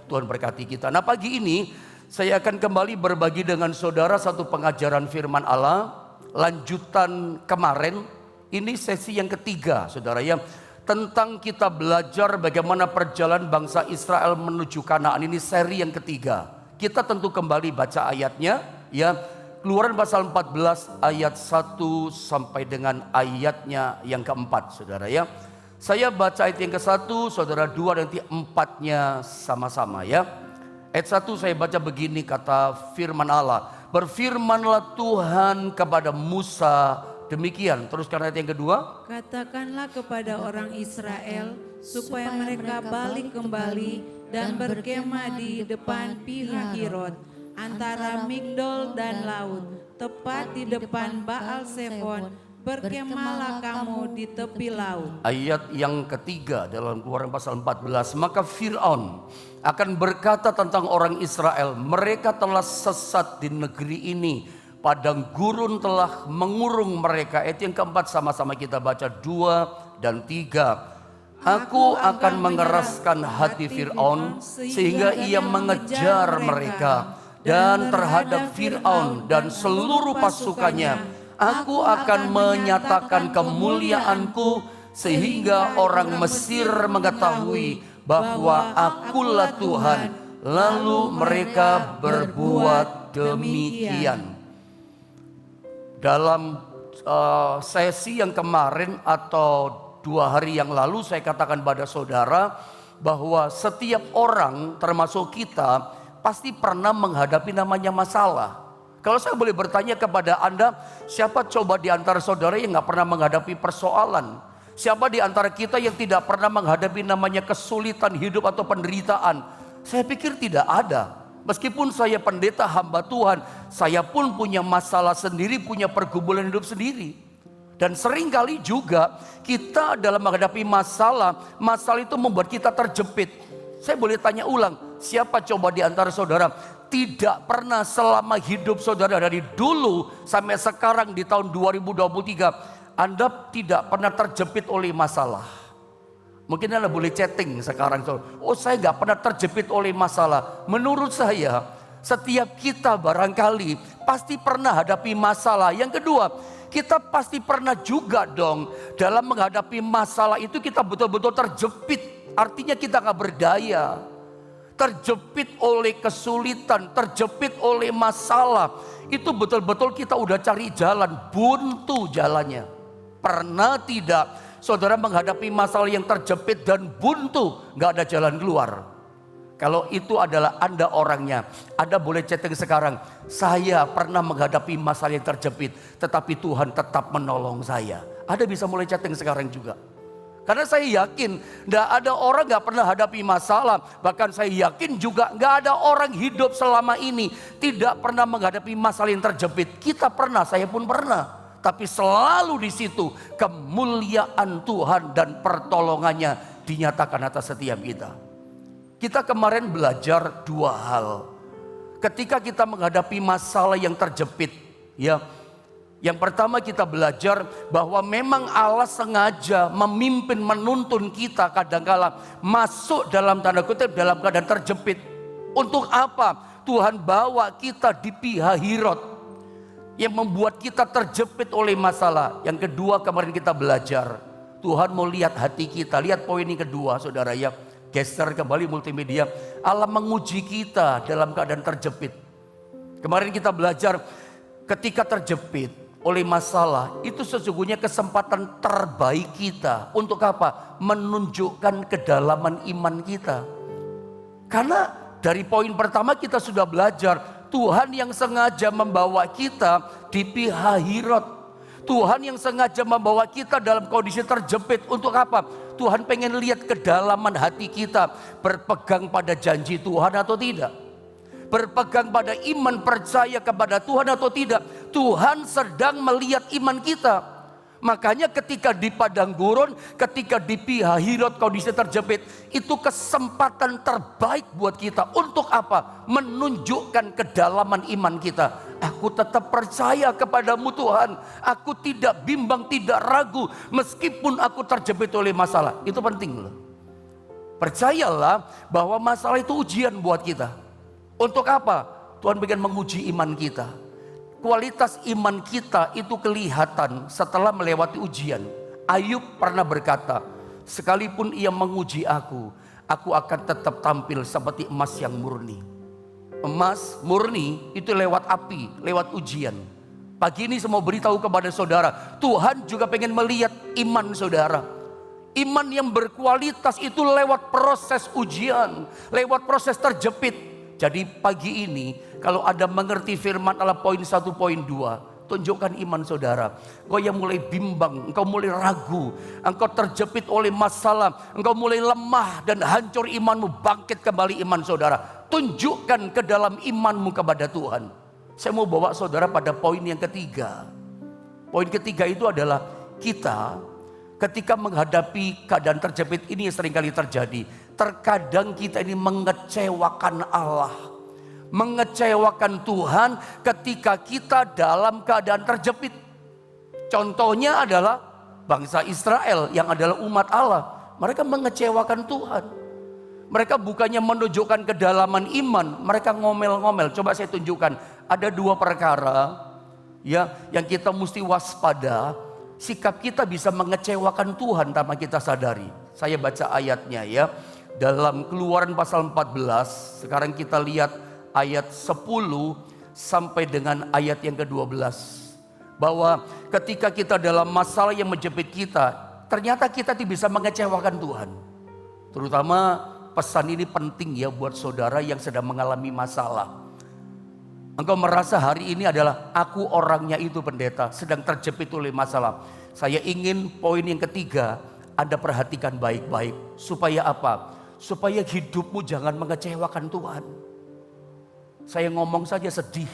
Tuhan berkati kita. Nah, pagi ini saya akan kembali berbagi dengan saudara satu pengajaran firman Allah. Lanjutan kemarin, ini sesi yang ketiga saudara ya. Tentang kita belajar bagaimana perjalanan bangsa Israel menuju Kanaan. Ini seri yang ketiga. Kita tentu kembali baca ayatnya ya. Keluaran pasal 14 ayat 1 sampai dengan ayatnya yang keempat saudara ya. Saya baca ayat yang ke-1, saudara 2 nanti 4-nya sama-sama ya. Ayat 1 saya baca begini kata firman Allah. Berfirmanlah Tuhan kepada Musa demikian. Teruskan ayat yang kedua. Katakanlah kepada orang Israel supaya mereka balik kembali dan berkemah di depan Pihahirot antara Migdol dan laut, tepat di depan Baal Sefon. Berkemahlah kamu di tepi laut. Ayat yang ketiga dalam Keluaran pasal 14. Maka Fir'aun akan berkata tentang orang Israel, mereka telah sesat di negeri ini. Padang gurun telah mengurung mereka. Ayat yang keempat sama-sama kita baca 2 dan 3. Aku akan mengeraskan hati Fir'aun sehingga ia mengejar mereka. Dan terhadap Fir'aun dan seluruh pasukannya aku akan menyatakan kemuliaanku sehingga orang Mesir mengetahui bahwa akulah Tuhan. Lalu mereka berbuat demikian. Dalam sesi yang kemarin atau 2 hari yang lalu saya katakan pada saudara bahwa setiap orang termasuk kita pasti pernah menghadapi namanya masalah. Kalau saya boleh bertanya kepada Anda, siapa coba di antara saudara yang gak pernah menghadapi persoalan? Siapa di antara kita yang tidak pernah menghadapi namanya kesulitan hidup atau penderitaan? Saya pikir tidak ada. Meskipun saya pendeta hamba Tuhan, saya pun punya masalah sendiri, punya pergumulan hidup sendiri. Dan seringkali juga kita dalam menghadapi masalah itu membuat kita terjepit. Saya boleh tanya ulang, siapa coba di antara saudara tidak pernah selama hidup saudara dari dulu sampai sekarang di tahun 2023 Anda tidak pernah terjepit oleh masalah? Mungkin Anda boleh chatting sekarang, oh saya gak pernah terjepit oleh masalah. Menurut saya setiap kita barangkali pasti pernah hadapi masalah. Yang kedua, kita pasti pernah juga dong dalam menghadapi masalah itu kita betul-betul terjepit. Artinya kita gak berdaya, terjepit oleh kesulitan, terjepit oleh masalah. Itu betul-betul kita udah cari jalan, buntu jalannya. Pernah tidak saudara menghadapi masalah yang terjepit dan buntu, gak ada jalan keluar? Kalau itu adalah Anda orangnya, Anda boleh chatting sekarang. Saya pernah menghadapi masalah yang terjepit, tetapi Tuhan tetap menolong saya. Anda bisa mulai chatting sekarang juga. Karena saya yakin tidak ada orang gak pernah hadapi masalah. Bahkan saya yakin juga gak ada orang hidup selama ini tidak pernah menghadapi masalah yang terjepit. Kita pernah, saya pun pernah. Tapi selalu di situ kemuliaan Tuhan dan pertolongannya dinyatakan atas setiap kita. Kita kemarin belajar 2 hal. Ketika kita menghadapi masalah yang terjepit, ya. Yang pertama kita belajar bahwa memang Allah sengaja memimpin menuntun kita kadangkala masuk dalam tanda kutip dalam keadaan terjepit. Untuk apa? Tuhan bawa kita di Pihahirot yang membuat kita terjepit oleh masalah. Yang kedua kemarin kita belajar Tuhan mau lihat hati kita. Lihat poin ini kedua saudara ya. Geser kembali multimedia. Allah menguji kita dalam keadaan terjepit. Kemarin kita belajar ketika terjepit oleh masalah itu sesungguhnya kesempatan terbaik kita. Untuk apa? Menunjukkan kedalaman iman kita. Karena dari poin pertama kita sudah belajar Tuhan yang sengaja membawa kita di Pihahirot. Tuhan yang sengaja membawa kita dalam kondisi terjepit. Untuk apa? Tuhan pengen lihat kedalaman hati kita, berpegang pada janji Tuhan atau tidak, berpegang pada iman percaya kepada Tuhan atau tidak. Tuhan sedang melihat iman kita. Makanya ketika di padang gurun, ketika di Pihahirot kondisi terjepit, itu kesempatan terbaik buat kita. Untuk apa? Menunjukkan kedalaman iman kita. Aku tetap percaya kepadamu Tuhan. Aku tidak bimbang, tidak ragu. Meskipun aku terjepit oleh masalah. Itu penting loh. Percayalah bahwa masalah itu ujian buat kita. Untuk apa? Tuhan ingin menguji iman kita. Kualitas iman kita itu kelihatan setelah melewati ujian. Ayub pernah berkata, sekalipun ia menguji aku akan tetap tampil seperti emas yang murni. Emas murni itu lewat api, lewat ujian. Pagi ini saya mau beritahu kepada saudara, Tuhan juga pengen melihat iman saudara. Iman yang berkualitas itu lewat proses ujian, lewat proses terjepit. Jadi pagi ini kalau ada mengerti firman Allah poin 1, poin 2, tunjukkan iman saudara. Engkau yang mulai bimbang, engkau mulai ragu, engkau terjepit oleh masalah, engkau mulai lemah dan hancur imanmu, bangkit kembali iman saudara. Tunjukkan ke dalam imanmu kepada Tuhan. Saya mau bawa saudara pada poin yang ketiga. Poin ketiga itu adalah kita ketika menghadapi keadaan terjepit ini yang seringkali terjadi. Terkadang kita ini mengecewakan Allah, mengecewakan Tuhan ketika kita dalam keadaan terjepit. Contohnya adalah bangsa Israel yang adalah umat Allah. Mereka mengecewakan Tuhan. Mereka bukannya menunjukkan kedalaman iman, mereka ngomel-ngomel. Coba saya tunjukkan, ada 2 perkara ya yang kita mesti waspada. Sikap kita bisa mengecewakan Tuhan tanpa kita sadari. Saya baca ayatnya ya. Dalam Keluaran pasal 14, sekarang kita lihat ayat 10 sampai dengan ayat yang ke-12. Bahwa ketika kita dalam masalah yang menjepit kita, ternyata kita tidak bisa mengecewakan Tuhan. Terutama pesan ini penting ya buat saudara yang sedang mengalami masalah. Engkau merasa hari ini adalah aku orangnya itu pendeta, sedang terjepit oleh masalah. Saya ingin poin yang ketiga, Anda perhatikan baik-baik. Supaya apa? Supaya hidupmu jangan mengecewakan Tuhan. Saya ngomong saja sedih.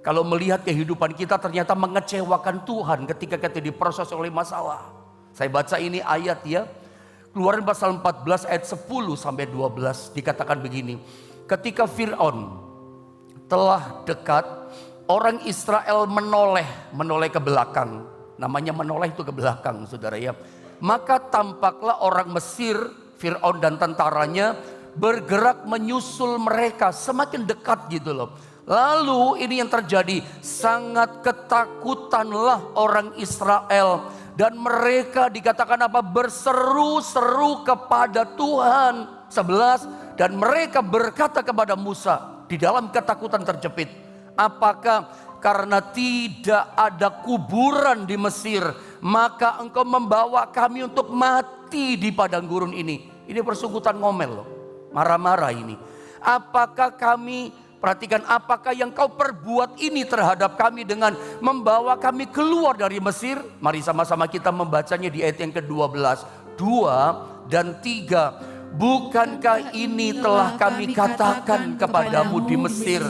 Kalau melihat kehidupan kita ternyata mengecewakan Tuhan ketika kita diproses oleh masalah. Saya baca ini ayat ya. Keluaran pasal 14 ayat 10 sampai 12 dikatakan begini. Ketika Fir'aun telah dekat, orang Israel menoleh ke belakang. Namanya menoleh itu ke belakang saudara ya. Maka tampaklah orang Mesir, Fir'aun dan tentaranya bergerak menyusul mereka, semakin dekat gitu loh. Lalu ini yang terjadi, sangat ketakutanlah orang Israel. Dan mereka dikatakan apa? Berseru-seru kepada Tuhan. 11, dan mereka berkata kepada Musa di dalam ketakutan terjepit, apakah karena tidak ada kuburan di Mesir, maka engkau membawa kami untuk mati di padang gurun ini. Ini persungkutan ngomel loh, marah-marah ini. Apakah kami, perhatikan, apakah yang kau perbuat ini terhadap kami dengan membawa kami keluar dari Mesir? Mari sama-sama kita membacanya di ayat yang ke-12, 2 dan 3. Bukankah ini telah kami katakan kepadamu di Mesir?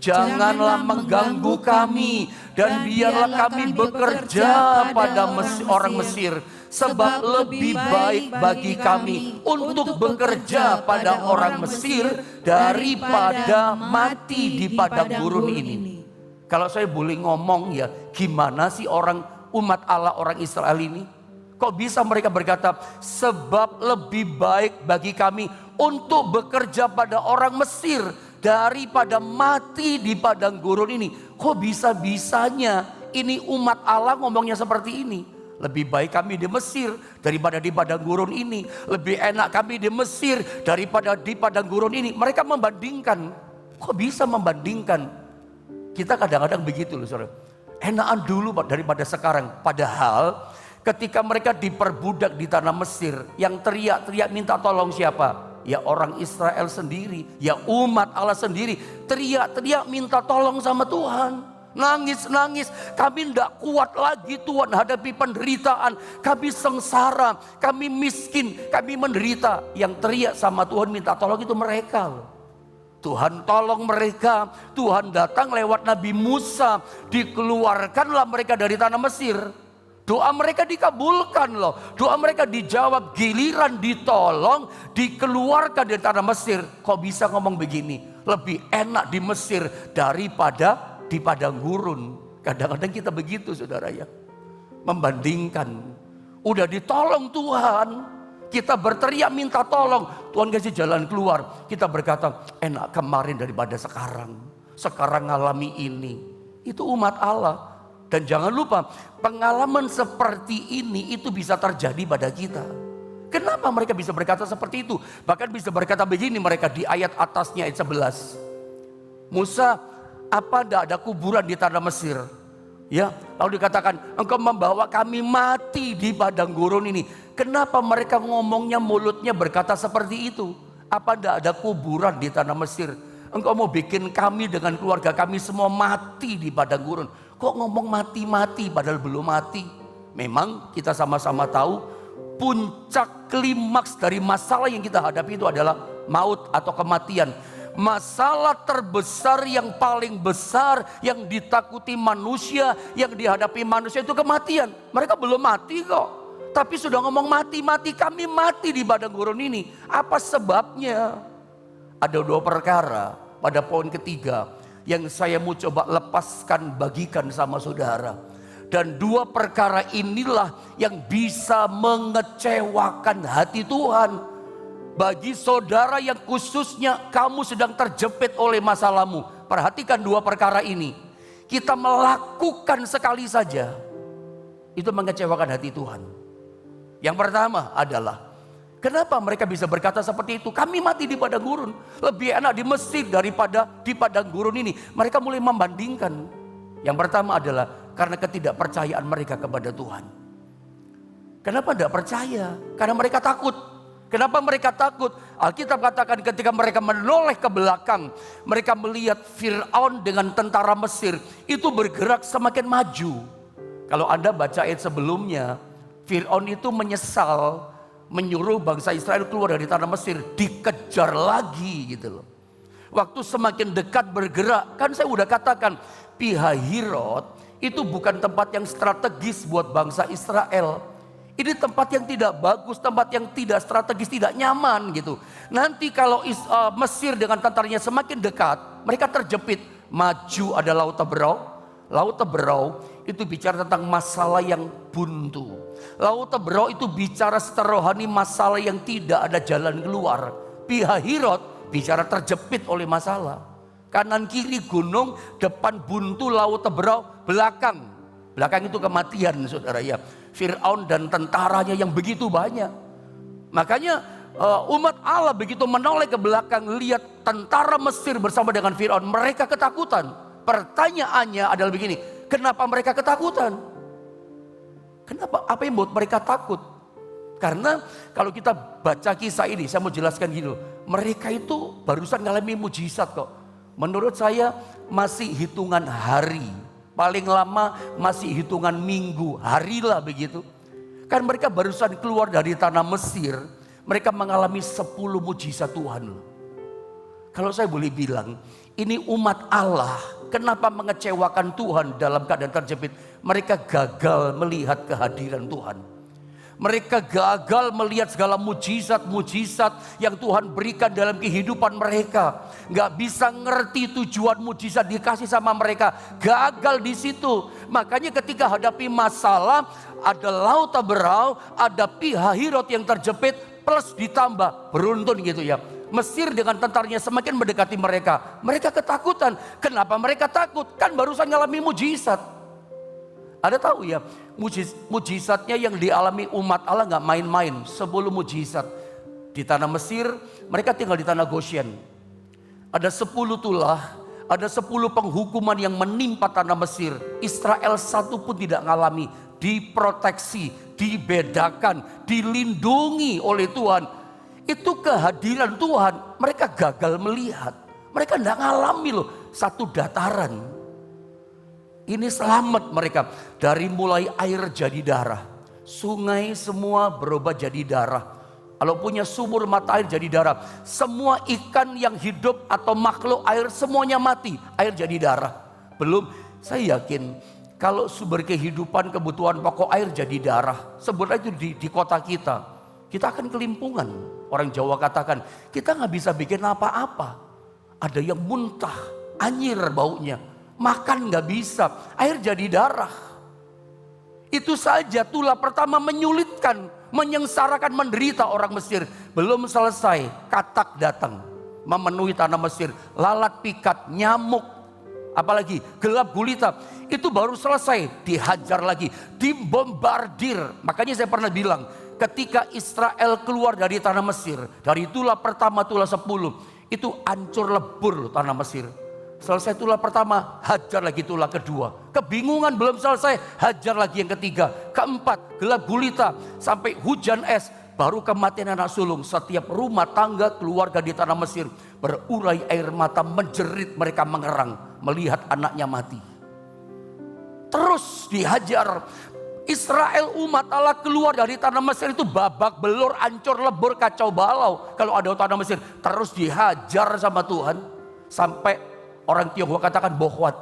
Janganlah mengganggu kami dan biarlah kami bekerja pada orang Mesir. Sebab lebih baik bagi kami untuk bekerja pada orang Mesir daripada mati di padang gurun ini. Kalau saya boleh ngomong ya, gimana sih orang umat Allah, orang Israel ini? Kok bisa mereka berkata, sebab lebih baik bagi kami untuk bekerja pada orang Mesir daripada mati di padang gurun ini. Kok bisa-bisanya ini umat Allah ngomongnya seperti ini? Lebih baik kami di Mesir daripada di padang gurun ini. Lebih enak kami di Mesir daripada di padang gurun ini. Mereka membandingkan. Kok bisa membandingkan? Kita kadang-kadang begitu loh saudara. Enakan dulu daripada sekarang. Padahal ketika mereka diperbudak di tanah Mesir, yang teriak-teriak minta tolong siapa? Ya orang Israel sendiri, ya umat Allah sendiri. Teriak-teriak minta tolong sama Tuhan. Nangis-nangis, kami tidak kuat lagi Tuhan hadapi penderitaan. Kami sengsara, kami miskin, kami menderita. Yang teriak sama Tuhan minta tolong itu mereka loh. Tuhan tolong mereka. Tuhan datang lewat Nabi Musa. Dikeluarkanlah mereka dari tanah Mesir. Doa mereka dikabulkan loh. Doa mereka dijawab, giliran ditolong, dikeluarkan dari tanah Mesir. Kok bisa ngomong begini? Lebih enak di Mesir daripada di padang gurun. Kadang-kadang kita begitu saudara ya. Membandingkan. Udah ditolong Tuhan, Kita berteriak minta tolong, Tuhan kasih jalan keluar. Kita berkata, enak kemarin daripada sekarang. Sekarang ngalami ini. Itu umat Allah. Dan jangan lupa, pengalaman seperti ini itu bisa terjadi pada kita. Kenapa mereka bisa berkata seperti itu? Bahkan bisa berkata begini mereka di ayat atasnya, ayat 11. Musa, apa tidak ada kuburan di tanah Mesir? Ya, lalu dikatakan, engkau membawa kami mati di padang gurun ini. Kenapa mereka ngomongnya mulutnya berkata seperti itu? Apa tidak ada kuburan di tanah Mesir? Engkau mau bikin kami dengan keluarga kami semua mati di padang gurun. Kok ngomong mati-mati padahal belum mati? Memang kita sama-sama tahu puncak klimaks dari masalah yang kita hadapi itu adalah maut atau kematian. Masalah terbesar yang paling besar yang ditakuti manusia, yang dihadapi manusia itu kematian. Mereka belum mati kok, tapi sudah ngomong mati-mati, kami mati di padang gurun ini. Apa sebabnya? Ada dua perkara pada poin ketiga yang saya mau coba lepaskan, bagikan sama saudara. Dan dua perkara inilah yang bisa mengecewakan hati Tuhan. Bagi saudara yang khususnya kamu sedang terjepit oleh masalahmu, perhatikan dua perkara ini. Kita melakukan sekali saja, itu mengecewakan hati Tuhan. Yang pertama adalah, kenapa mereka bisa berkata seperti itu? Kami mati di padang gurun, lebih enak di Mesir daripada di padang gurun ini. Mereka mulai membandingkan. Yang pertama adalah karena ketidakpercayaan mereka kepada Tuhan. Kenapa tidak percaya? Karena mereka takut. Kenapa mereka takut? Alkitab katakan ketika mereka menoleh ke belakang, mereka melihat Fir'aun dengan tentara Mesir itu bergerak semakin maju. Kalau Anda baca ayat sebelumnya, Fir'aun itu menyesal menyuruh bangsa Israel keluar dari tanah Mesir, dikejar lagi gitu loh. Waktu semakin dekat bergerak, kan saya udah katakan Pihahirot itu bukan tempat yang strategis buat bangsa Israel. Ini tempat yang tidak bagus, tempat yang tidak strategis, tidak nyaman gitu. Nanti kalau Mesir dengan tentaranya semakin dekat, mereka terjepit. Maju ada Laut Teberau. Laut Teberau itu bicara tentang masalah yang buntu. Laut Teberau itu bicara secara rohani masalah yang tidak ada jalan keluar. Pihahirot bicara terjepit oleh masalah. Kanan kiri gunung, depan buntu Laut Teberau, belakang. Belakang itu kematian saudara ya. Fir'aun dan tentaranya yang begitu banyak. Makanya umat Allah begitu menoleh ke belakang, lihat tentara Mesir bersama dengan Fir'aun, mereka ketakutan. Pertanyaannya adalah begini, kenapa mereka ketakutan? Kenapa? Apa yang membuat mereka takut? Karena kalau kita baca kisah ini, saya mau jelaskan gini loh, mereka itu barusan ngalami mujizat kok. Menurut saya masih hitungan hari. Paling lama masih hitungan minggu, hari lah begitu. Kan mereka barusan keluar dari tanah Mesir, mereka mengalami 10 mujizat Tuhan loh. Kalau saya boleh bilang, ini umat Allah, kenapa mengecewakan Tuhan dalam keadaan terjepit? Mereka gagal melihat kehadiran Tuhan. Mereka gagal melihat segala mujizat-mujizat yang Tuhan berikan dalam kehidupan mereka. Gak bisa ngerti tujuan mujizat dikasih sama mereka. Gagal di situ. Makanya ketika hadapi masalah, ada Laut Teberau, ada Pihahirot yang terjepit, plus ditambah beruntun gitu ya. Mesir dengan tentaranya semakin mendekati mereka. Mereka ketakutan. Kenapa mereka takut? Kan barusan ngalami mujizat. Ada tahu ya, mujizatnya yang dialami umat Allah gak main-main. 10 mujizat. Di tanah Mesir, mereka tinggal di tanah Goshen. Ada 10 tulah, ada 10 penghukuman yang menimpa tanah Mesir. Israel satu pun tidak ngalami. Diproteksi, dibedakan, dilindungi oleh Tuhan. Itu kehadiran Tuhan, mereka gagal melihat. Mereka tidak ngalami loh satu dataran. Ini selamat mereka. Dari mulai air jadi darah. Sungai semua berubah jadi darah. Kalau punya sumur mata air jadi darah. Semua ikan yang hidup atau makhluk air semuanya mati. Air jadi darah. Belum, saya yakin kalau sumber kehidupan kebutuhan pokok air jadi darah. Sebutlah itu di kota kita. Kita akan kelimpungan. Orang Jawa katakan, kita gak bisa bikin apa-apa. Ada yang muntah, anyir baunya. Makan gak bisa, air jadi darah. Itu saja tulah pertama menyulitkan, menyengsarakan, menderita orang Mesir. Belum selesai, katak datang memenuhi tanah Mesir, lalat pikat, nyamuk, apalagi gelap gulita. Itu baru selesai, dihajar lagi, dibombardir. Makanya saya pernah bilang, ketika Israel keluar dari tanah Mesir, dari tulah pertama, tulah 10, itu hancur lebur tanah Mesir. Selesai tulah pertama, hajar lagi tulah kedua. Kebingungan belum selesai, hajar lagi yang ketiga, keempat, gelap gulita, sampai hujan es. Baru kematian anak sulung. Setiap rumah tangga keluarga di tanah Mesir berurai air mata, menjerit, mereka mengerang melihat anaknya mati. Terus dihajar. Israel umat Allah keluar dari tanah Mesir itu babak belur, hancur lebur, kacau balau. Kalau ada tanah Mesir terus dihajar sama Tuhan. Sampai orang Tionghoa katakan bohwat.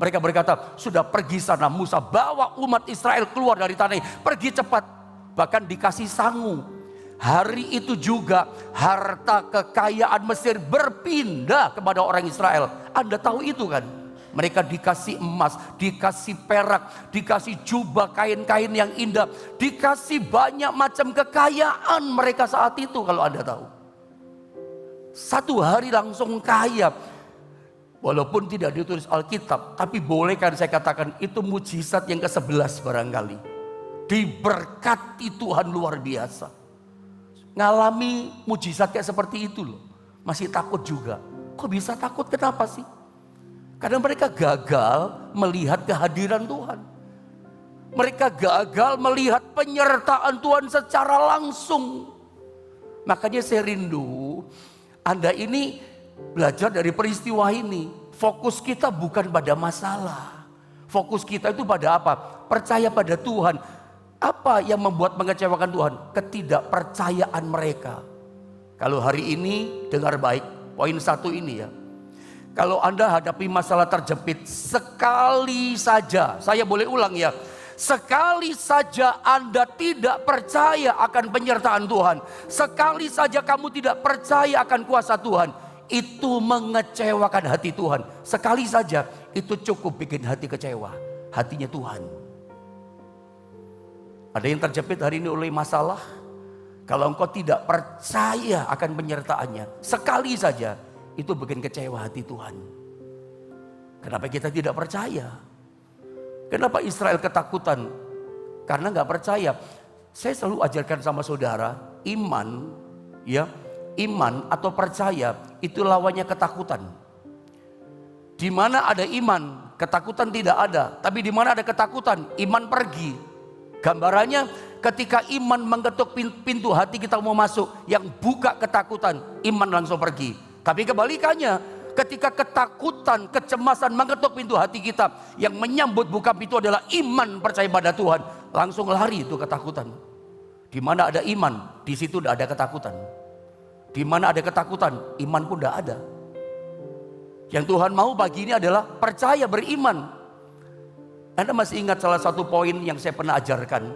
Mereka berkata, sudah pergi sana Musa, bawa umat Israel keluar dari tanah ini, pergi cepat. Bahkan dikasih sangu. Hari itu juga harta kekayaan Mesir berpindah kepada orang Israel. Anda tahu itu kan? Mereka dikasih emas, dikasih perak, dikasih jubah kain-kain yang indah, dikasih banyak macam kekayaan mereka saat itu kalau Anda tahu. Satu hari langsung kaya. Walaupun tidak ditulis Alkitab, tapi bolehkan saya katakan itu mujizat yang ke-11 barangkali. Diberkati Tuhan luar biasa. Ngalami mujizat kayak seperti itu loh. Masih takut juga. Kok bisa takut? Kenapa sih? Karena mereka gagal melihat kehadiran Tuhan. Mereka gagal melihat penyertaan Tuhan secara langsung. Makanya saya rindu Anda ini belajar dari peristiwa ini. Fokus kita bukan pada masalah. Fokus kita itu pada apa? Percaya pada Tuhan. Apa yang membuat mengecewakan Tuhan? Ketidakpercayaan mereka. Kalau hari ini dengar baik, poin 1 ini ya. Kalau Anda hadapi masalah terjepit, sekali saja, saya boleh ulang ya. Sekali saja Anda tidak percaya akan penyertaan Tuhan. Sekali saja kamu tidak percaya akan kuasa Tuhan. Itu mengecewakan hati Tuhan. Sekali saja itu cukup bikin hati kecewa. Hatinya Tuhan. Ada yang terjepit hari ini oleh masalah. Kalau engkau tidak percaya akan penyertaannya, sekali saja itu bikin kecewa hati Tuhan. Kenapa kita tidak percaya? Kenapa Israel ketakutan? Karena nggak percaya. Saya selalu ajarkan sama saudara, iman, ya, iman atau percaya itu lawannya ketakutan. Di mana ada iman, ketakutan tidak ada. Tapi di mana ada ketakutan, iman pergi. Gambarannya ketika iman mengetuk pintu hati kita mau masuk, yang buka ketakutan, iman langsung pergi. Tapi kebalikannya, ketika ketakutan, kecemasan mengetuk pintu hati kita, yang menyambut buka pintu adalah iman percaya pada Tuhan, langsung lari itu ketakutan. Di mana ada iman, di situ tidak ada ketakutan. Di mana ada ketakutan, iman pun tidak ada. Yang Tuhan mau pagi ini adalah percaya, beriman. Anda masih ingat salah satu poin yang saya pernah ajarkan,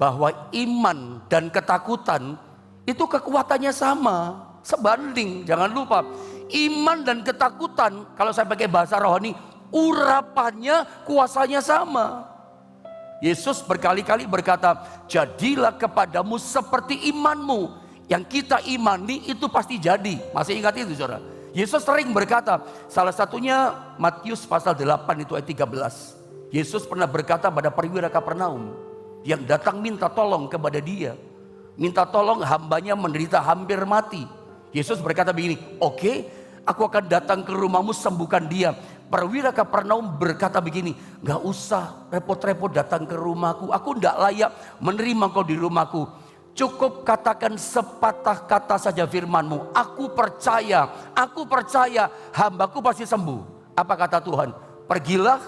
bahwa iman dan ketakutan itu kekuatannya sama, sebanding. Jangan lupa, iman dan ketakutan, kalau saya pakai bahasa rohani, urapannya, kuasanya sama. Yesus berkali-kali berkata, jadilah kepadamu seperti imanmu. Yang kita imani itu pasti jadi. Masih ingat itu saudara? Yesus sering berkata, salah satunya Matius pasal 8 itu ayat 13. Yesus pernah berkata pada perwira Kapernaum yang datang minta tolong kepada dia. Minta tolong hambanya menderita hampir mati. Yesus berkata begini, oke, aku akan datang ke rumahmu, sembuhkan dia. Perwira Kapernaum berkata begini, gak usah repot-repot datang ke rumahku. Aku tidak layak menerima kau di rumahku. Cukup katakan sepatah kata saja firmanmu. Aku percaya hambaku pasti sembuh. Apa kata Tuhan? Pergilah,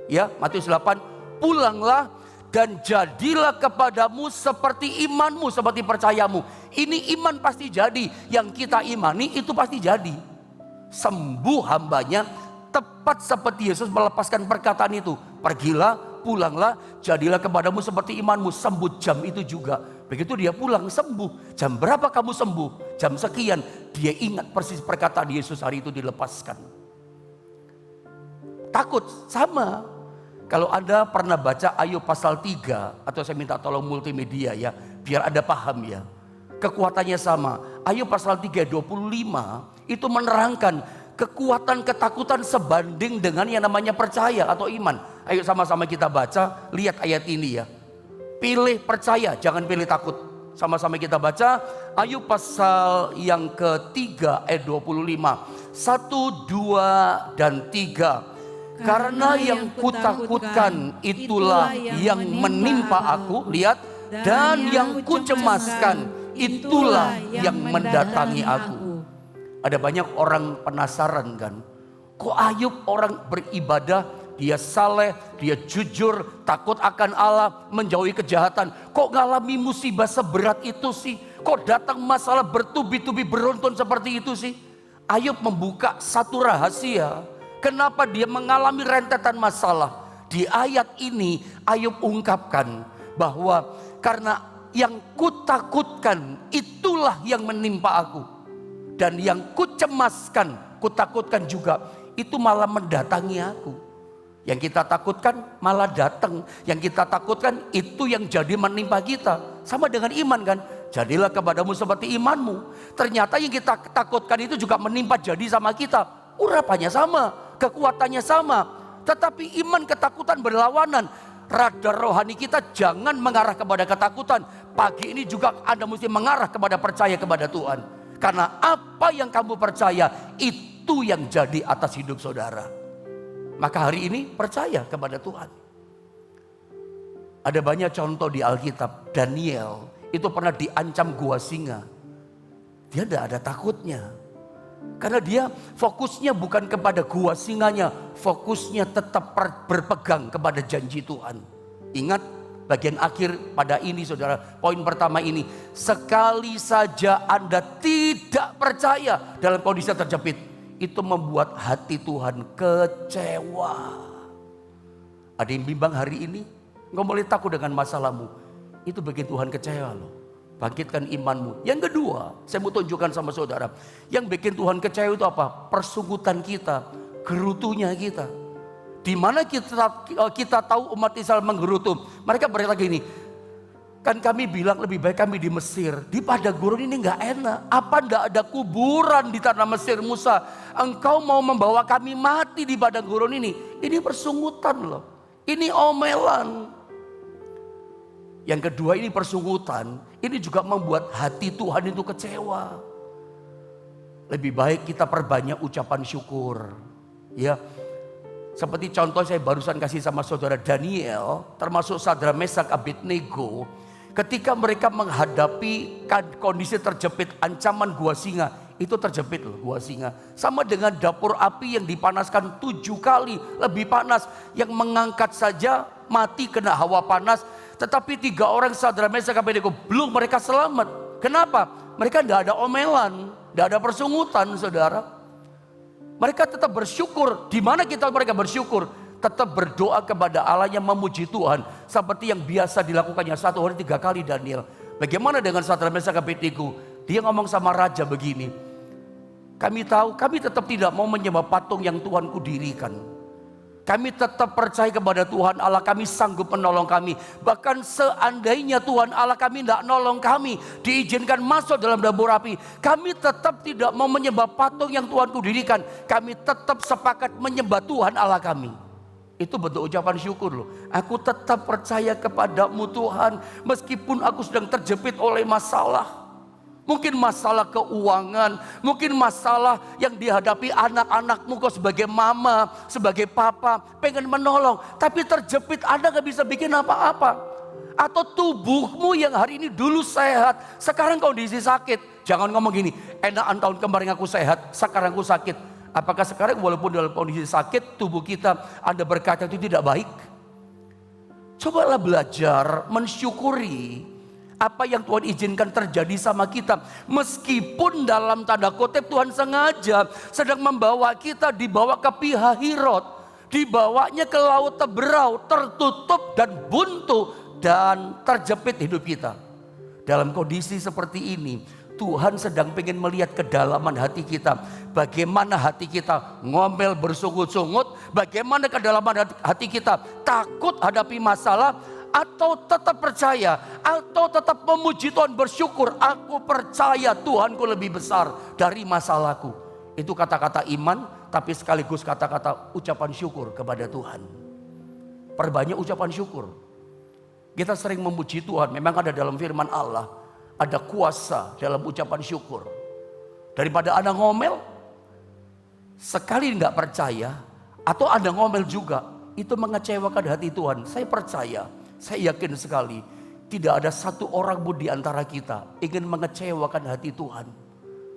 ya, Matius 8, pulanglah dan jadilah kepadamu seperti imanmu, seperti percayamu. Ini iman pasti jadi. Yang kita imani itu pasti jadi. Sembuh hambanya tepat seperti Yesus melepaskan perkataan itu. Pergilah, pulanglah, jadilah kepadamu seperti imanmu. Sembuh jam itu juga. Begitu dia pulang sembuh. Jam berapa kamu sembuh? Jam sekian. Dia ingat persis perkataan Yesus hari itu dilepaskan. Takut sama. Kalau Anda pernah baca Ayub pasal 3, atau saya minta tolong multimedia ya, biar Anda paham ya. Kekuatannya sama. Ayub pasal 3 ayat 25 itu menerangkan kekuatan ketakutan sebanding dengan yang namanya percaya atau iman. Ayo sama-sama kita baca, lihat ayat ini ya. Pilih percaya, jangan pilih takut. Sama-sama kita baca Ayub pasal yang ketiga ayat 25. 1, 2, dan 3. Karena yang kutakutkan itulah yang menimpa aku, lihat, dan yang kucemaskan itulah yang mendatangi aku. Ada banyak orang penasaran kan, kok Ayub orang beribadah, dia saleh, dia jujur, takut akan Allah, menjauhi kejahatan, kok ngalami musibah seberat itu sih? Kok datang masalah bertubi-tubi beruntun seperti itu sih? Ayub membuka satu rahasia. Kenapa dia mengalami rentetan masalah? Di ayat ini Ayub ungkapkan bahwa karena yang kutakutkan itulah yang menimpa aku. Dan yang kucemaskan, kutakutkan juga, itu malah mendatangi aku. Yang kita takutkan malah datang. Yang kita takutkan itu yang jadi menimpa kita. Sama dengan iman kan? Jadilah kepadamu seperti imanmu. Ternyata yang kita takutkan itu juga menimpa jadi sama kita. Urapannya sama, kekuatannya sama. Tetapi iman ketakutan berlawanan. Radar rohani kita jangan mengarah kepada ketakutan. Pagi ini juga Anda mesti mengarah kepada percaya kepada Tuhan. Karena apa yang kamu percaya itu yang jadi atas hidup saudara. Maka hari ini percaya kepada Tuhan. Ada banyak contoh di Alkitab. Daniel itu pernah diancam gua singa. Dia tidak ada takutnya. Karena dia fokusnya bukan kepada gua singanya, fokusnya tetap berpegang kepada janji Tuhan. Ingat bagian akhir pada ini saudara, poin pertama ini. Sekali saja Anda tidak percaya dalam kondisi terjepit, itu membuat hati Tuhan kecewa. Ada yang bimbang hari ini, nggak boleh takut dengan masalahmu. Itu bikin Tuhan kecewa loh. Bangkitkan imanmu. Yang kedua, saya mau tunjukkan sama saudara. Yang bikin Tuhan kecewa itu apa? Persungutan kita, gerutunya kita. Di mana kita tahu umat Israel menggerutu. Mereka berkata gini, kan kami bilang lebih baik kami di Mesir. Di padang gurun ini nggak enak. Apa nggak ada kuburan di tanah Mesir, Musa? Engkau mau membawa kami mati di padang gurun ini? Ini persungutan loh. Ini omelan. Yang kedua ini persungutan, ini juga membuat hati Tuhan itu kecewa. Lebih baik kita perbanyak ucapan syukur. Ya, seperti contoh saya barusan kasih sama saudara Daniel, termasuk Sadrak Mesak Abednego, ketika mereka menghadapi kondisi terjepit ancaman gua singa, itu terjepit loh gua singa. Sama dengan dapur api yang dipanaskan 7 kali lebih panas, yang mengangkat saja mati kena hawa panas. Tetapi 3 orang Sadrak Mesak Abednego belum mereka selamat. Kenapa? Mereka tidak ada omelan, tidak ada persungutan saudara. Mereka tetap bersyukur. Di mana mereka bersyukur? Tetap berdoa kepada Allah yang memuji Tuhan. Seperti yang biasa dilakukannya 1 hari 3 kali Daniel. Bagaimana dengan Sadrak Mesak Abednego? Dia ngomong sama raja begini. Kami tahu, kami tetap tidak mau menyembah patung yang Tuhan kudirikan. Kami tetap percaya kepada Tuhan Allah kami sanggup menolong kami. Bahkan seandainya Tuhan Allah kami tidak nolong kami, diizinkan masuk dalam dapur api, kami tetap tidak mau menyembah patung yang Tuhan kudirikan. Kami tetap sepakat menyembah Tuhan Allah kami. Itu bentuk ucapan syukur loh. Aku tetap percaya kepadamu Tuhan, meskipun aku sedang terjepit oleh masalah. Mungkin masalah keuangan, mungkin masalah yang dihadapi anak-anakmu, kau sebagai mama, sebagai papa, pengen menolong. Tapi terjepit, Anda gak bisa bikin apa-apa. Atau tubuhmu yang hari ini dulu sehat, sekarang kondisi sakit. Jangan ngomong gini, enakan tahun kemarin aku sehat, sekarang aku sakit. Apakah sekarang walaupun dalam kondisi sakit, tubuh kita Anda berkata itu tidak baik? Cobalah belajar mensyukuri apa yang Tuhan izinkan terjadi sama kita. Meskipun dalam tanda kutip Tuhan sengaja sedang membawa kita dibawa ke Pihahirot, dibawanya ke laut Teberau, tertutup dan buntu dan terjepit hidup kita. Dalam kondisi seperti ini Tuhan sedang pengen melihat kedalaman hati kita. Bagaimana hati kita ngomel bersungut-sungut. Bagaimana kedalaman hati kita takut hadapi masalah. Atau tetap percaya. Atau tetap memuji Tuhan, bersyukur. Aku percaya Tuhanku lebih besar dari masalahku. Itu kata-kata iman. Tapi sekaligus kata-kata ucapan syukur kepada Tuhan. Perbanyak ucapan syukur. Kita sering memuji Tuhan. Memang ada dalam firman Allah. Ada kuasa dalam ucapan syukur. Daripada Anda ngomel, sekali nggak percaya, atau Anda ngomel juga, itu mengecewakan hati Tuhan. Saya percaya, saya yakin sekali, tidak ada satu orang pun di antara kita ingin mengecewakan hati Tuhan.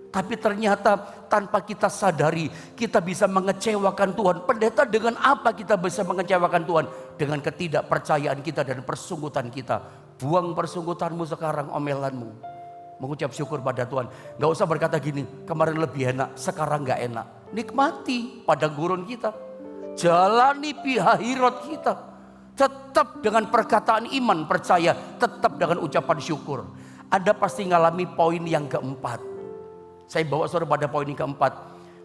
Tapi ternyata tanpa kita sadari, kita bisa mengecewakan Tuhan. Pendeta, dengan apa kita bisa mengecewakan Tuhan? Dengan ketidakpercayaan kita dan persunggutan kita. Buang persunggutanmu sekarang, omelanmu. Mengucap syukur pada Tuhan. Gak usah berkata gini, kemarin lebih enak, sekarang gak enak. Nikmati padang gurun kita. Jalani pihahirot kita. Tetap dengan perkataan iman, percaya. Tetap dengan ucapan syukur. Anda pasti ngalami poin yang keempat. Saya bawa saudara pada poin yang keempat.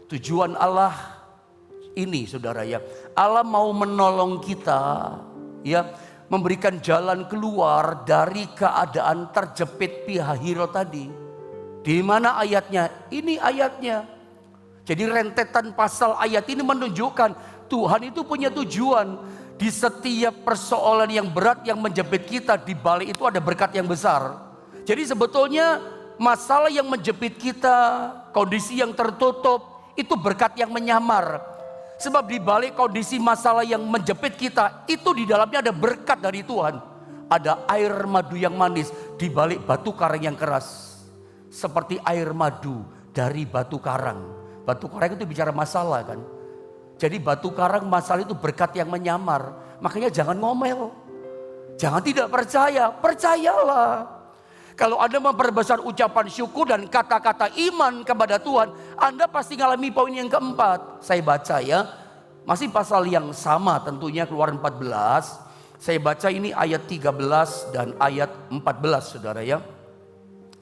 Tujuan Allah ini, saudara ya. Allah mau menolong kita, ya. Memberikan jalan keluar dari keadaan terjepit pihahirot tadi. Di mana ayatnya? Ini ayatnya. Jadi rentetan pasal ayat ini menunjukkan Tuhan itu punya tujuan. Di setiap persoalan yang berat yang menjepit kita, di balik itu ada berkat yang besar. Jadi sebetulnya masalah yang menjepit kita, kondisi yang tertutup, itu berkat yang menyamar. Sebab di balik kondisi masalah yang menjepit kita, itu di dalamnya ada berkat dari Tuhan. Ada air madu yang manis di balik batu karang yang keras. Seperti air madu dari batu karang. Batu karang itu bicara masalah kan. Jadi batu karang masalah itu berkat yang menyamar. Makanya jangan ngomel. Jangan tidak percaya, percayalah. Kalau Anda memperbesar ucapan syukur dan kata-kata iman kepada Tuhan, Anda pasti mengalami poin yang keempat. Saya baca ya, masih pasal yang sama tentunya, Keluaran 14. Saya baca ini ayat 13 dan ayat 14, saudara ya.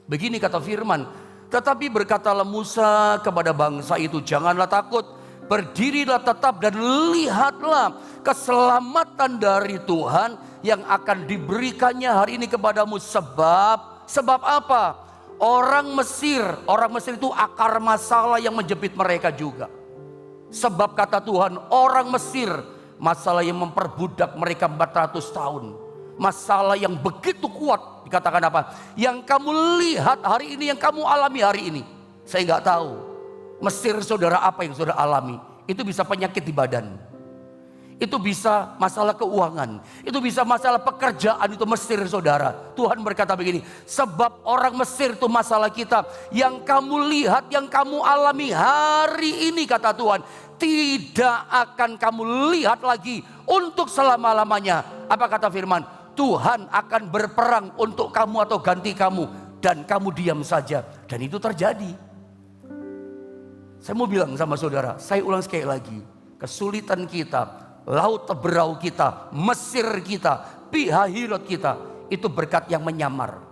Begini kata firman, tetapi berkatalah Musa kepada bangsa itu, janganlah takut, berdirilah tetap dan lihatlah keselamatan dari Tuhan yang akan diberikannya hari ini kepadamu. Sebab apa? Orang Mesir itu akar masalah yang menjepit mereka juga. Sebab kata Tuhan, orang Mesir, masalah yang memperbudak mereka 400 tahun. Masalah yang begitu kuat, dikatakan apa? Yang kamu lihat hari ini, yang kamu alami hari ini. Saya nggak tahu Mesir saudara apa yang saudara alami. Itu bisa penyakit di badan. Itu bisa masalah keuangan. Itu bisa masalah pekerjaan, itu Mesir saudara. Tuhan berkata begini, sebab orang Mesir itu masalah kita. Yang kamu lihat, yang kamu alami hari ini kata Tuhan, tidak akan kamu lihat lagi untuk selama-lamanya. Apa kata firman? Tuhan akan berperang untuk kamu atau ganti kamu. Dan kamu diam saja. Dan itu terjadi. Saya mau bilang sama saudara, saya ulang sekali lagi. Kesulitan kita, laut teberau kita, Mesir kita, pihahirot kita, itu berkat yang menyamar.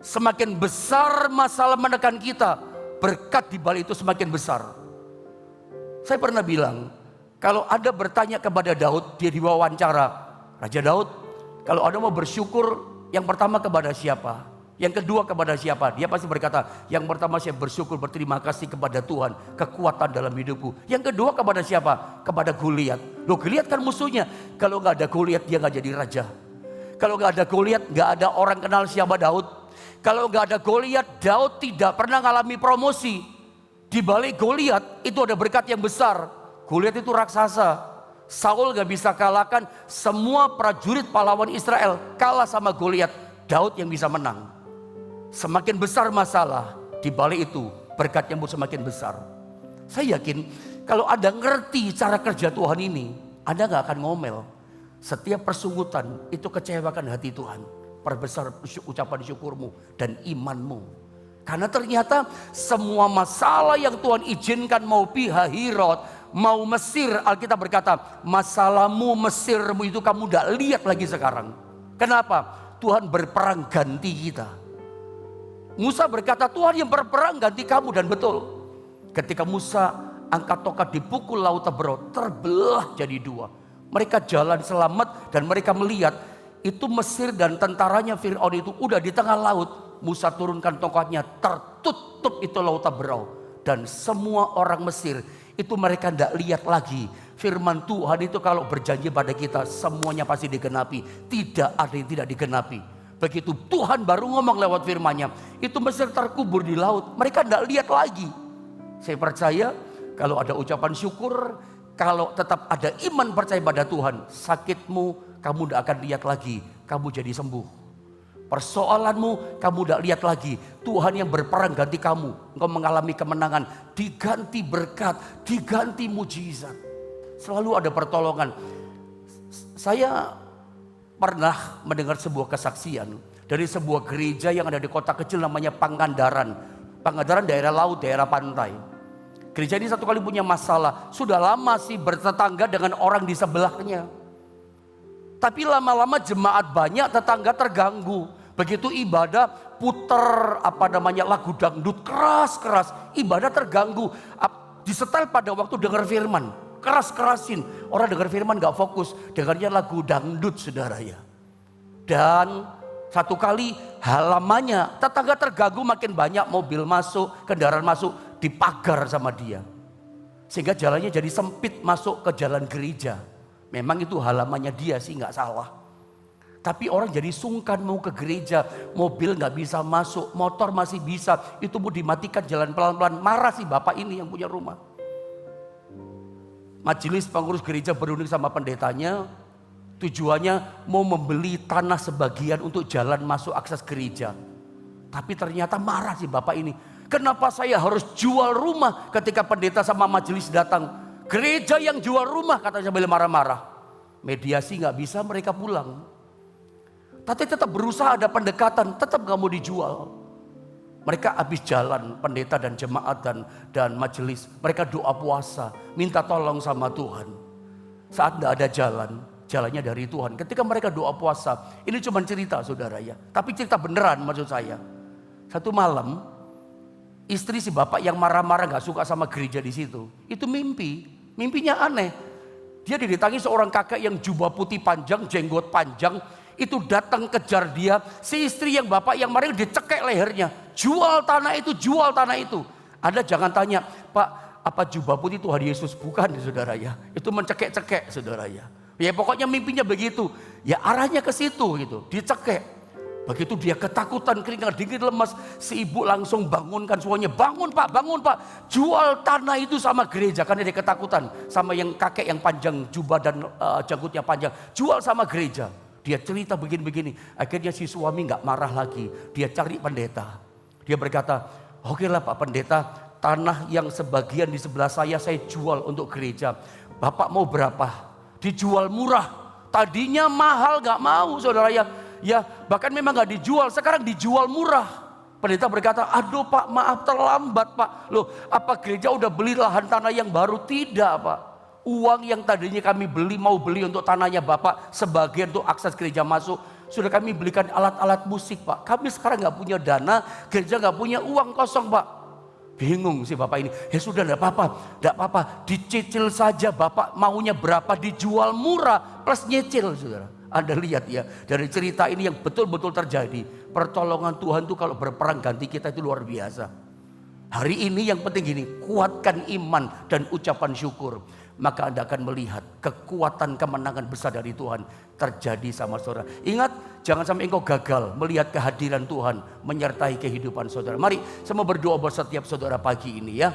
Semakin besar masalah menekan kita, berkat di balik itu semakin besar. Saya pernah bilang, kalau Anda bertanya kepada Daud, dia diwawancara, Raja Daud, kalau Anda mau bersyukur, yang pertama kepada siapa? Yang kedua kepada siapa? Dia pasti berkata, yang pertama saya bersyukur, berterima kasih kepada Tuhan, kekuatan dalam hidupku. Yang kedua kepada siapa? Kepada Goliat. Loh, Goliat kan musuhnya. Kalau nggak ada Goliat dia nggak jadi raja. Kalau nggak ada Goliat nggak ada orang kenal siapa Daud. Kalau nggak ada Goliat, Daud tidak pernah mengalami promosi. Di balik Goliat itu ada berkat yang besar. Goliat itu raksasa. Saul nggak bisa kalahkan, semua prajurit pahlawan Israel kalah sama Goliat. Daud yang bisa menang. Semakin besar masalah, di balik itu berkatnya pun semakin besar. Saya yakin kalau Anda ngerti cara kerja Tuhan ini, Anda gak akan ngomel. Setiap persunggutan itu kecewakan hati Tuhan. Perbesar ucapan syukurmu dan imanmu. Karena ternyata semua masalah yang Tuhan izinkan, mau pihahirot, mau Mesir, Alkitab berkata, masalahmu Mesirmu itu kamu gak lihat lagi sekarang. Kenapa? Tuhan berperang ganti kita. Musa berkata, Tuhan yang berperang ganti kamu. Dan betul, ketika Musa angkat tongkat dipukul laut terbelah, terbelah jadi dua. Mereka jalan selamat dan mereka melihat itu Mesir dan tentaranya Fir'aun itu udah di tengah laut. Musa turunkan tongkatnya, tertutup itu laut terbelah. Dan semua orang Mesir itu mereka tidak lihat lagi. Firman Tuhan itu kalau berjanji pada kita semuanya pasti digenapi. Tidak ada yang tidak digenapi. Begitu Tuhan baru ngomong lewat firman-Nya, itu Mesir terkubur di laut. Mereka tidak lihat lagi. Saya percaya kalau ada ucapan syukur, kalau tetap ada iman percaya pada Tuhan, sakitmu kamu tidak akan lihat lagi, kamu jadi sembuh. Persoalanmu kamu tidak lihat lagi, Tuhan yang berperang ganti kamu. Engkau mengalami kemenangan, diganti berkat, diganti mujizat. Selalu ada pertolongan. Saya pernah mendengar sebuah kesaksian dari sebuah gereja yang ada di kota kecil namanya Pangandaran. Pangandaran daerah laut, daerah pantai. Gereja ini satu kali punya masalah, sudah lama sih bertetangga dengan orang di sebelahnya. Tapi lama-lama jemaat banyak, tetangga terganggu. Begitu ibadah puter lagu dangdut keras-keras, ibadah terganggu. Disetel pada waktu dengar firman, keras-kerasin. Orang dengar firman gak fokus, dengarnya lagu dangdut saudara ya. Dan satu kali halamannya tetangga terganggu, makin banyak mobil masuk, kendaraan masuk, dipagar sama dia. Sehingga jalannya jadi sempit masuk ke jalan gereja. Memang itu halamannya dia sih gak salah. Tapi orang jadi sungkan mau ke gereja, mobil gak bisa masuk, motor masih bisa. Itu mau dimatikan jalan pelan-pelan, marah sih bapak ini yang punya rumah. Majelis pengurus gereja berunding sama pendetanya, tujuannya mau membeli tanah sebagian untuk jalan masuk akses gereja. Tapi ternyata marah sih bapak ini. Kenapa saya harus jual rumah? Ketika pendeta sama majelis datang, gereja yang jual rumah katanya sambil marah-marah. Mediasi gak bisa, mereka pulang. Tapi tetap berusaha ada pendekatan, tetap gak mau dijual. Mereka habis jalan, pendeta dan jemaat dan majelis. Mereka doa puasa, minta tolong sama Tuhan. Saat gak ada jalan, jalannya dari Tuhan. Ketika mereka doa puasa, ini cuma cerita saudara ya. Tapi cerita beneran maksud saya. Satu malam, istri si bapak yang marah-marah gak suka sama gereja di situ, itu mimpinya aneh. Dia didatangi seorang kakek yang jubah putih panjang, jenggot panjang, itu datang kejar dia. Si istri yang bapak yang marah dicekek lehernya, jual tanah itu, jual tanah itu. Anda jangan tanya, Pak, apa jubah putih Tuhan Yesus? Bukan saudara ya, itu mencekek-cekek saudara ya. Ya pokoknya mimpinya begitu, ya arahnya ke situ gitu, dicekek. Begitu dia ketakutan, keringat dingin, lemas, si ibu langsung bangunkan suaminya, bangun pak, jual tanah itu sama gereja. Karena dia ketakutan sama yang kakek yang panjang jubah dan janggutnya panjang, jual sama gereja. Dia cerita begini-begini, akhirnya si suami gak marah lagi, dia cari pendeta. Dia berkata, oke lah pak pendeta, tanah yang sebagian di sebelah saya jual untuk gereja. Bapak mau berapa? Dijual murah, tadinya mahal gak mau saudara ya. Ya bahkan memang gak dijual, sekarang dijual murah. Pendeta berkata, aduh pak maaf terlambat pak. Loh apa gereja udah beli lahan tanah yang baru? Tidak pak. Uang yang tadinya kami mau beli untuk tanahnya bapak, sebagian untuk akses gereja masuk, sudah kami belikan alat-alat musik pak. Kami sekarang gak punya dana, gereja gak punya uang, kosong pak. Bingung sih bapak ini, ya sudah gak apa-apa, dicicil saja bapak maunya berapa, dijual murah plus nyicil saudara. Anda lihat ya, dari cerita ini yang betul-betul terjadi. Pertolongan Tuhan itu kalau berperang ganti kita itu luar biasa. Hari ini yang penting gini, kuatkan iman dan ucapan syukur. Maka Anda akan melihat kekuatan kemenangan besar dari Tuhan terjadi sama saudara. Ingat, jangan sampai engkau gagal melihat kehadiran Tuhan menyertai kehidupan saudara. Mari saya mau berdoa buat setiap saudara pagi ini ya.